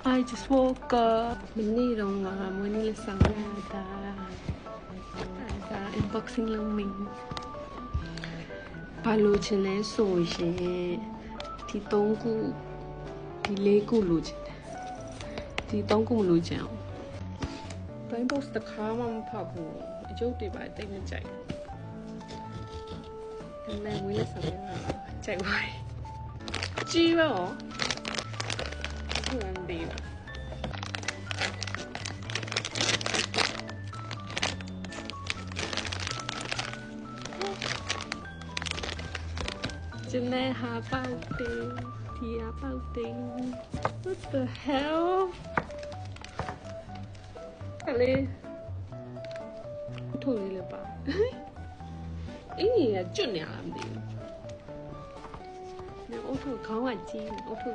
I just woke up မနေ့တော့ငါမွေးနေ့လေးဆောင်ရတာဒါ unboxing လုပ်နေဘာလို့ချင်လဲဆိုရင်ဒီ3ခုဒီ4ခုလိုချင်တယ်ဒီ3ခုမလိုချင်အောင်ဘိုင်း box တစ်ခါမှမဖောက်ဘူးအကျုပ်တွေပါတိတ်မကြိုက်ဘူးဒါပေမဲ့မွေးနေ့ဆောင်ရတာကြိုက်ပါကြီးပါရောဟုတ်တယ်ကျန်တဲ့ဟာပေါက်တယ်ဒီဟာပေါက်တယ် What the hell ကလေးထိုးလေးလည်းပါအင်းကြီးကကျွတ်နေရလားမသိဘူးဒီအုတ်ထုခေါင်းကကြီးအုတ်ထု